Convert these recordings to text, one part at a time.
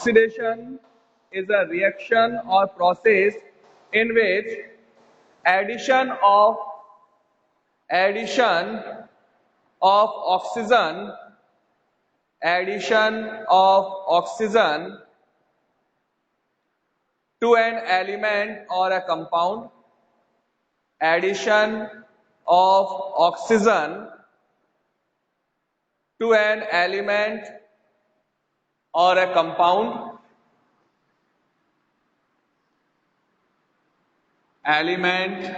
Oxidation is a reaction or process in which addition of addition of oxygen addition of oxygen to an element or a compound, addition of oxygen to an element or a compound, element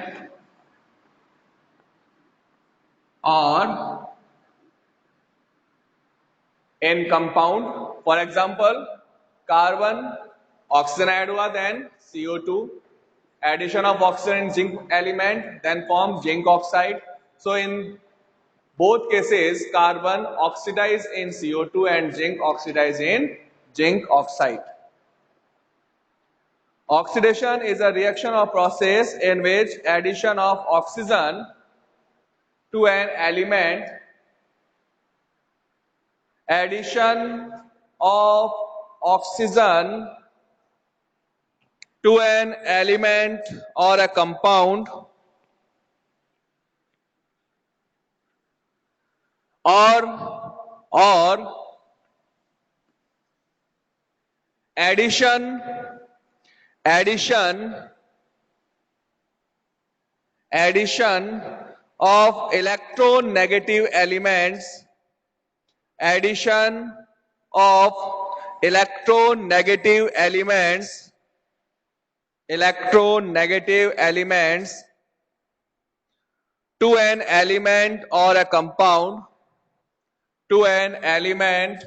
or in compound. For example, carbon, oxygen add हुआ, then CO2, addition of oxygen in zinc element, then form zinc oxide. So in both cases, carbon oxidize in CO2 and zinc oxidize in zinc oxide. Oxidation is a reaction or process in which addition of oxygen to an element, addition of oxygen to an element or a compound, or addition of electronegative elements, addition of electronegative elements to an element or a compound, to an element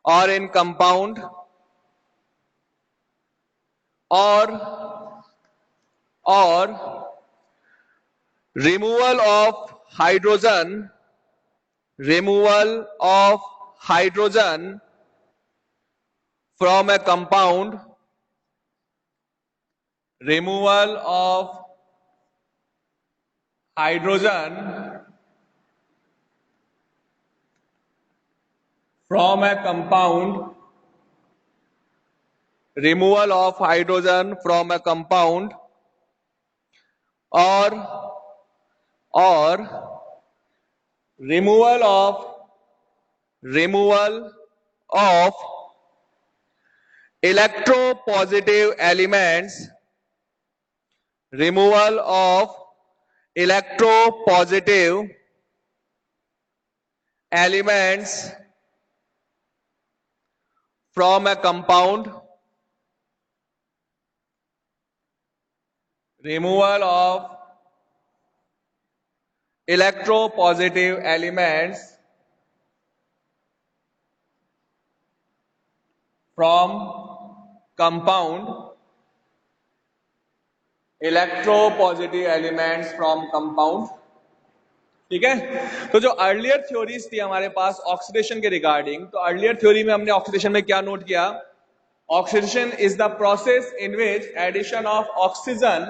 or in compound, or removal of hydrogen from a compound, removal of hydrogen from a compound, removal of hydrogen from a compound, or removal of electropositive elements, removal of electropositive elements from a compound, removal of electropositive elements from compound, electropositive elements from compound. ठीक है, तो जो earlier theories थी हमारे पास oxidation के regarding, तो earlier theory में हमने ऑक्सीडेशन में क्या नोट किया? Oxidation is the process in which addition of oxygen,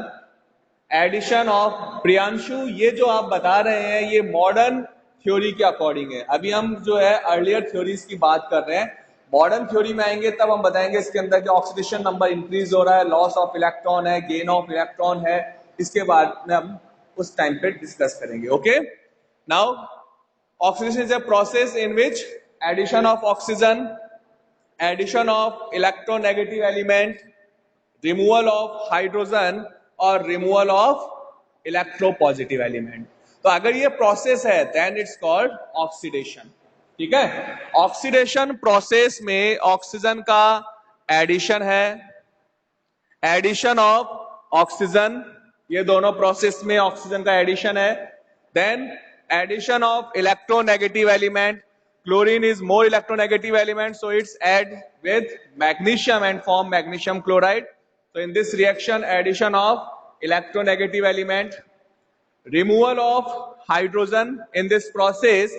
addition of Priyanshu, ये जो आप बता रहे हैं ये मॉडर्न थ्योरी के अकॉर्डिंग है. अभी हम जो है अर्लियर थ्योरीज की बात कर रहे हैं. मॉडर्न थ्योरी में आएंगे तब हम बताएंगे इसके अंदर कि ऑक्सीडेशन नंबर इंक्रीज हो रहा है, लॉस ऑफ इलेक्ट्रॉन है, गेन ऑफ इलेक्ट्रॉन है. इसके बाद में हम उस टाइम पे डिस्कस करेंगे. Okay, now oxidation is a process in which addition of oxygen, addition of electronegative element, removal of hydrogen और रिमूवल ऑफ इलेक्ट्रोपॉजिटिव एलिमेंट. तो अगर ये प्रोसेस है देन इट्स कॉल्ड ऑक्सीडेशन. ठीक है, ऑक्सीडेशन प्रोसेस में ऑक्सीजन का एडिशन है, एडिशन ऑफ ऑक्सीजन, ये दोनों प्रोसेस में ऑक्सीजन का एडिशन है. Then addition of electronegative element, chlorine is more electronegative element, so it's add with magnesium and form magnesium chloride. So in this reaction, addition of electronegative element, removal of hydrogen. In this process,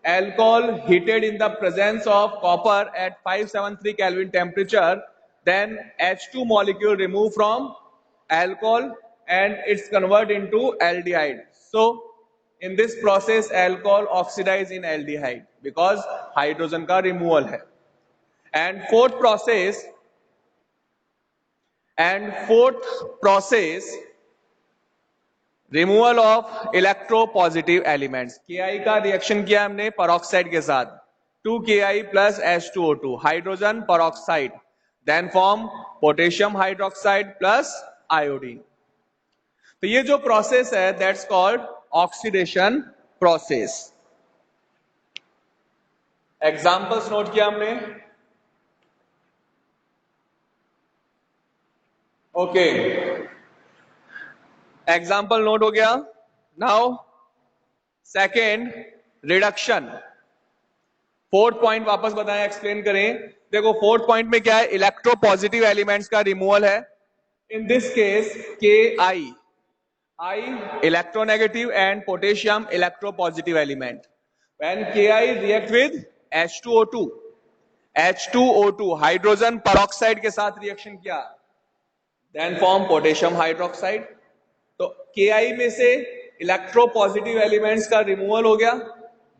alcohol heated in the presence of copper at 573 Kelvin temperature, then H2 molecule removed from alcohol and it's converted into aldehyde. So In this process alcohol oxidize in aldehyde because hydrogen का removal है. And fourth process removal of electropositive elements. Ki का reaction किया हमने peroxide के साथ 2Ki plus H2O2 hydrogen peroxide, then form potassium hydroxide plus iodine. तो ये जो प्रोसेस है that's called oxidation process. Examples note किया हमने. ओके, एग्जाम्पल नोट हो गया. Now second, reduction. Fourth point वापस बताएं, एक्सप्लेन करें. देखो फोर्थ पॉइंट में क्या है, इलेक्ट्रोपॉजिटिव एलिमेंट्स का रिमूवल है. In this case Ki, I electronegative and potassium electropositive element. When Ki react with H2O2, H2O2 hydrogen peroxide के साथ रिएक्शन किया, देन फॉर्म पोटेशियम हाइड्रोक्साइड. तो Ki में से इलेक्ट्रोपॉजिटिव एलिमेंट्स का रिमूवल हो गया,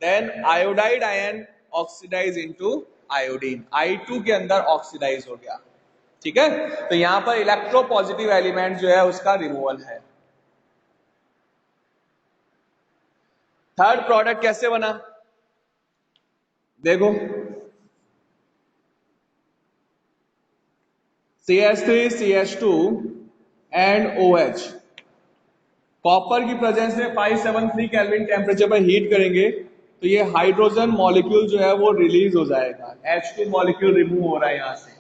then iodide ion oxidize into iodine, I2 के अंदर ऑक्सीडाइज हो गया. ठीक है, तो यहां पर इलेक्ट्रोपॉजिटिव एलिमेंट जो है उसका रिमूवल है. थर्ड प्रोडक्ट कैसे बना देखो, CH3 CH2 and OH. Copper की प्रेजेंस में 573 केल्विन टेम्परेचर पर हीट करेंगे तो ये हाइड्रोजन मॉलिक्यूल जो है वो रिलीज हो जाएगा. H2 मॉलिक्यूल रिमूव हो रहा है यहां से.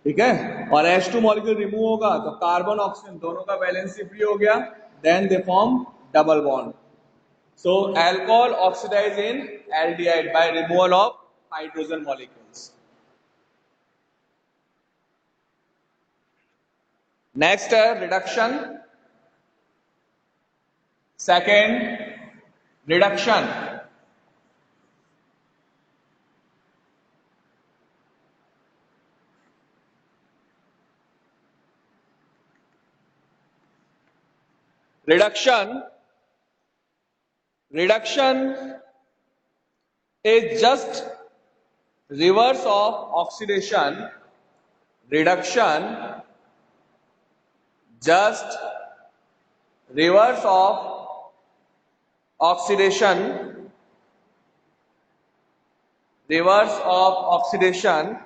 ठीक है, और H2 मॉलिक्यूल रिमूव होगा तो कार्बन ऑक्सीजन दोनों का वैलेंसी फ्री हो गया, then they form double bond. So alcohol oxidize in aldehyde by removal of hydrogen molecules. Next reduction. Second, reduction. Reduction is just reverse of oxidation. Reduction just reverse of oxidation. Reverse of oxidation.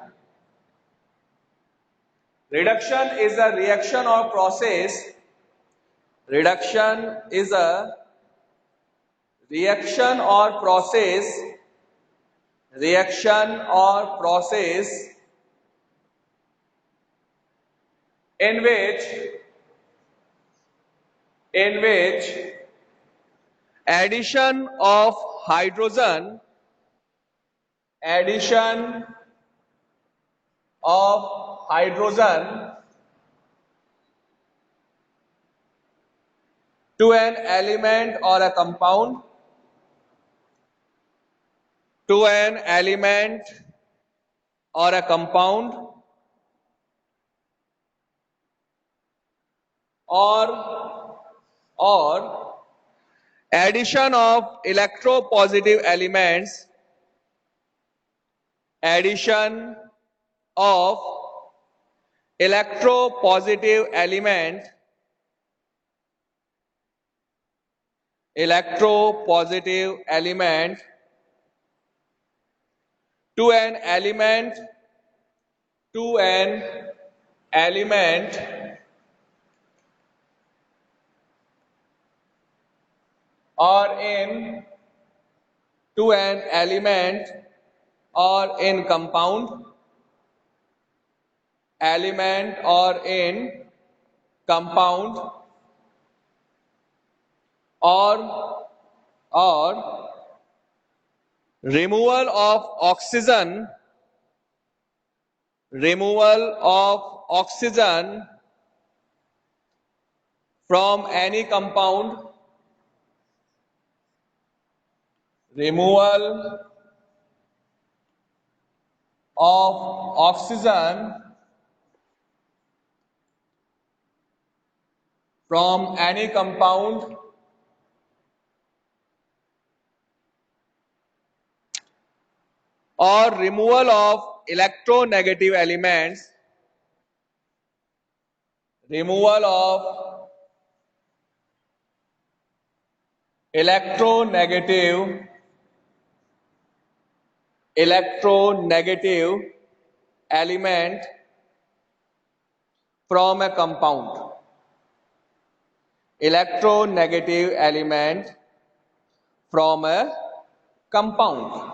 Reduction is a reaction or process. Reduction is a reaction or process in which addition of hydrogen to an element or a compound or addition of electropositive elements, electropositive element to an element or in compound, or removal of oxygen from any compound, removal of oxygen from any compound or removal of electronegative elements, removal of electronegative element from a compound, electronegative element from a compound.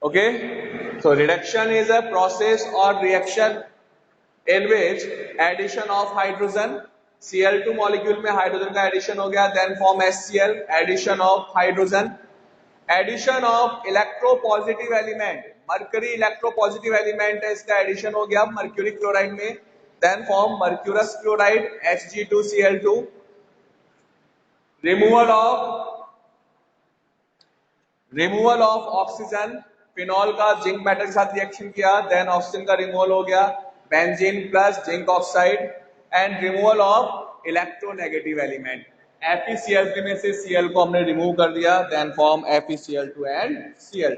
Okay, so reduction is a process or reaction in which addition of hydrogen, Cl2 molecule में hydrogen का addition हो गया, then form HCl, addition of hydrogen, addition of electropositive element, mercury electropositive element है, इसका addition हो गया mercury chloride में, then form mercurous chloride Hg2Cl2, removal of oxygen, phenol का जिंक मेटल के साथ रिएक्शन किया, देन ऑक्सीजन का रिमूवल हो गया, benzene plus zinc oxide, and removal of electronegative element, FeCl3 में से Cl को हमने रिमूव कर दिया, then form FeCl2 and Cl2.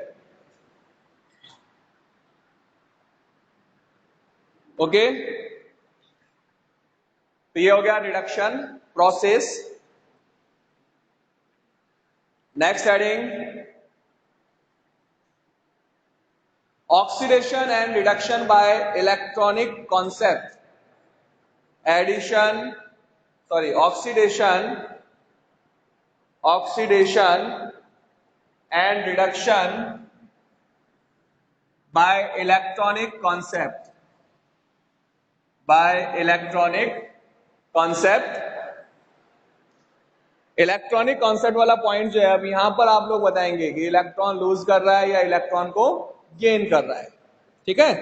Okay, तो ये हो गया reduction process. Next heading, oxidation and reduction by electronic concept, oxidation and reduction by electronic concept, electronic concept वाला पॉइंट जो है, अब यहां पर आप लोग बताएंगे कि इलेक्ट्रॉन लूज कर रहा है या इलेक्ट्रॉन को गेन कर रहा है. ठीक है,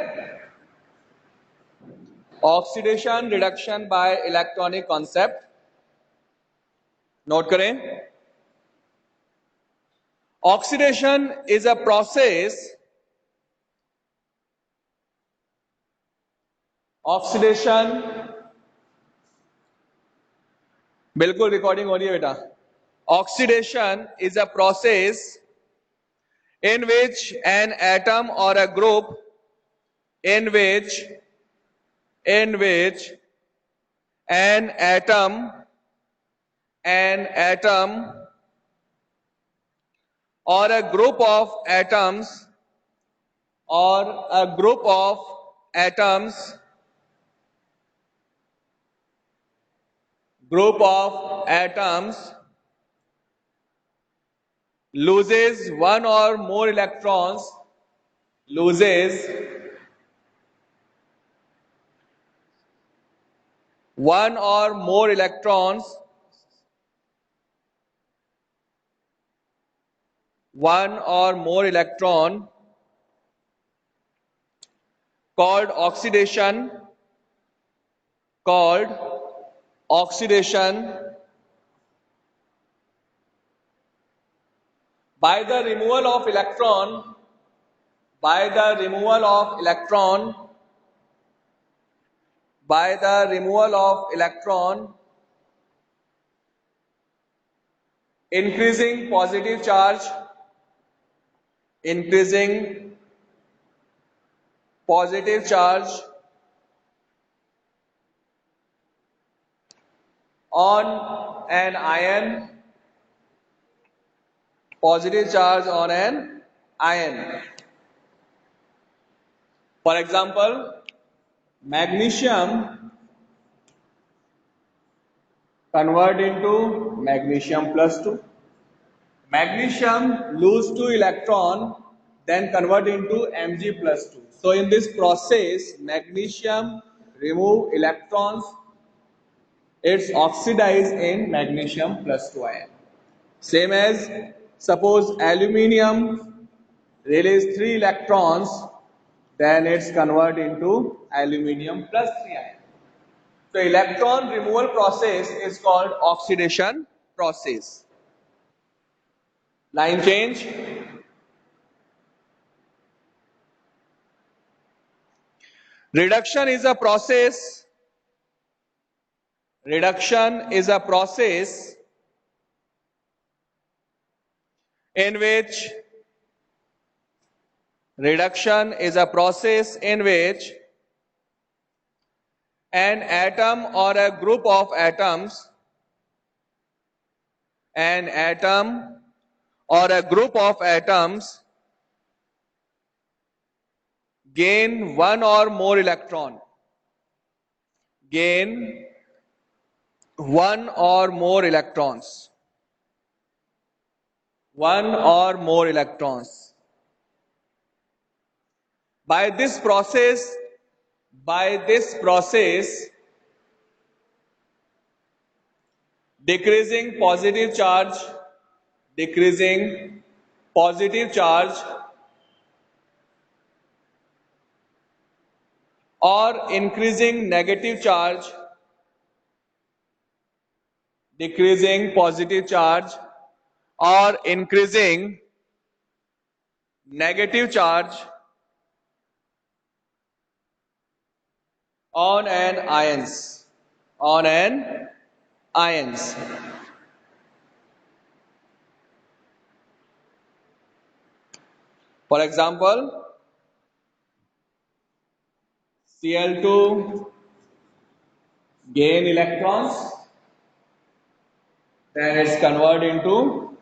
oxidation reduction by electronic concept note करें. Oxidation is a process, oxidation, बिल्कुल रिकॉर्डिंग हो रही है बेटा. Oxidation is a process in which an atom or a group, in which an atom or a group of atoms loses one or more electrons, one or more electron called oxidation, by the removal of electron, increasing positive charge on an ion, positive charge on an ion. For example, magnesium convert into magnesium plus 2. Magnesium lose 2 electron, then convert into Mg plus 2. So in this process, magnesium remove electrons, it's oxidized in magnesium plus 2 ion. Same as suppose aluminium release 3 electrons, then it's convert into aluminium plus 3 ion. So electron removal process is called oxidation process. Line change. Reduction is a process in which Reduction is a process in which an atom or a group of atoms, an atom or a group of atoms gain one or more electron, gain one or more electrons, one or more electrons. By this process, decreasing positive charge, decreasing positive charge or increasing negative charge, decreasing positive charge or increasing negative charge on an ions. For example, Cl2 gain electrons, then it's converted into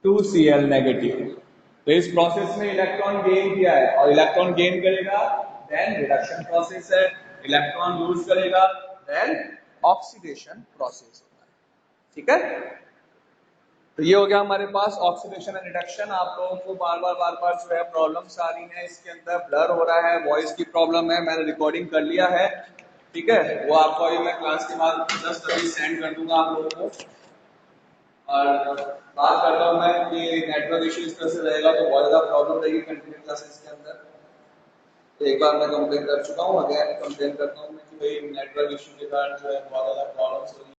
2Cl negative. तो इस process में electron gain किया है और electron gain करेगा then reduction process है, electron lose करेगा then oxidation process होता है। ठीक है, तो ये हो गया हमारे पास ऑक्सीडेशन एंड रिडक्शन। आप लोगों को बार बार जो है प्रॉब्लम्स आ रही हैं, इसके अंदर ब्लर हो रहा है, वॉइस की प्रॉब्लम है, मैंने रिकॉर्डिंग कर लिया है। ठीक है, वो आपको अभी मैं क्लास के बाद 10 अभी सेंड कर दूंगा आप लोगों को। और बात करता हूँ मैं कि नेटवर्क इश्यू इस तरह से रहेगा तो बहुत ज़्यादा प्रॉब्लम रहेगी कंटिन्यू क्लासेस के अंदर। तो एक बार मैं कंप्लेन कर चुका हूँ, अगेन कंप्लेन करता हूँ मैं कि भाई नेटवर्क इश्यू के कारण जो है बहुत ज़्यादा प्रॉब्लम्स हो रही है।